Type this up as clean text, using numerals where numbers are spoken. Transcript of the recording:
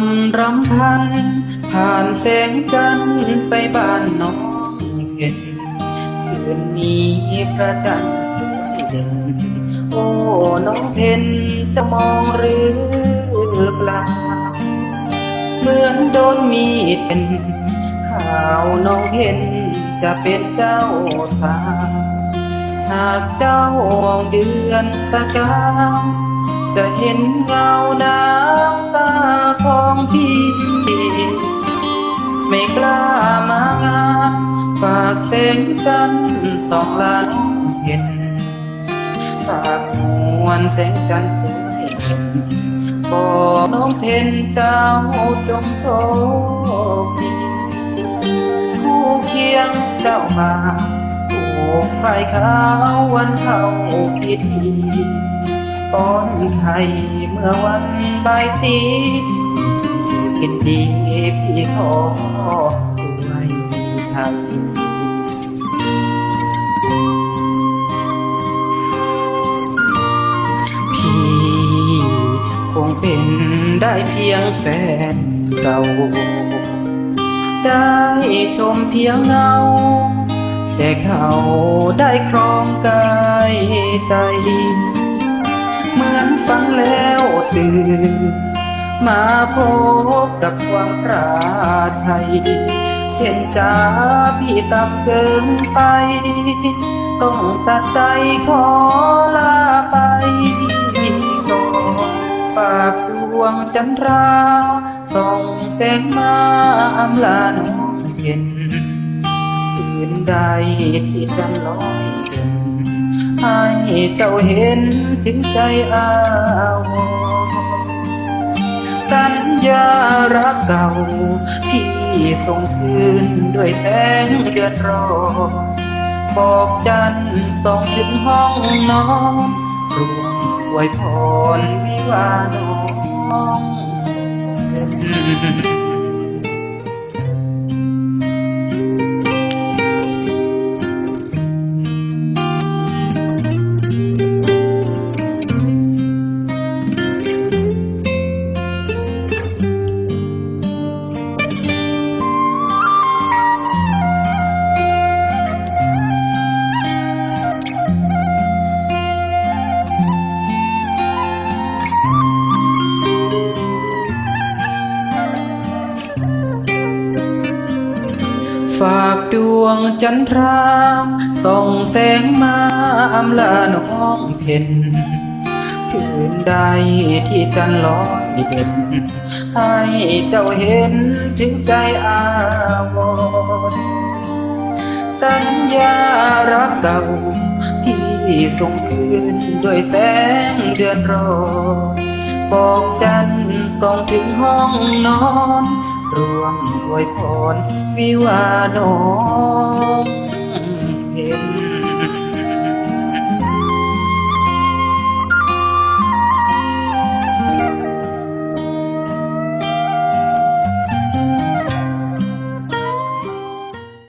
ำรำพันผ่านแสงจันทร์ไปบ้านน้องเพ็ญคืนนี้พระจันทร์สวยเด่นโอ้น้องเพ็ญจะมองหรือเปล่าเหมือนโดนมีดเป็นข่าวน้องเห็นจะเป็นเจ้าสาวหากเจ้ามองเดือนสกาวจะเห็นเงาน้ำตาของพี่ไม่กล้ามางานฝากแสงจันทร์ส่องลาน้องเห็นฝากนวลแสงจันทร์สวยเห็นบอกน้องเพ็ญเจ้าจงโชคดีคู่เคียงเจ้ามาผูกไฟขาววันเข้าพิธีป้อนไข่เมื่อวันบ่ายสีคิดดีพี่ขอไว้ชัยพี่คงเป็นได้เพียงแฟนเก่าได้ชมเพียงเงาแต่เขาได้ครองกายใจเหมือนฟังแล้วตื่นมาพบกับความปราชัยเห็นจ้าพี่ต่ำเกินไปต้องตัดใจขอลาไปก่อนฝากดวงจันทราส่องแสงมาอำลาน้องเพ็ญคืนใดที่จันทร์ลอยเด่นให้เจ้าเห็นถึงใจอาวรสัญญารักเก่าพี่ส่งคืนด้วยแสงเดือนรอบอกจันทร์ส่งถึงห้องนอนรวมอวยพรวิวาน้องเพ็ญฝากดวงจันทราส่องแสงมาอำลาน้องเพ็ญคืนใดที่จันทร์ลอยเด่นให้เจ้าเห็นถึงใจอาวรสัญญารักเก่าที่ส่งคืนด้วยแสงเดือนรอบอกจันทร์ส่งถึงห้องนอนรวมอวยพรวิวาน้อง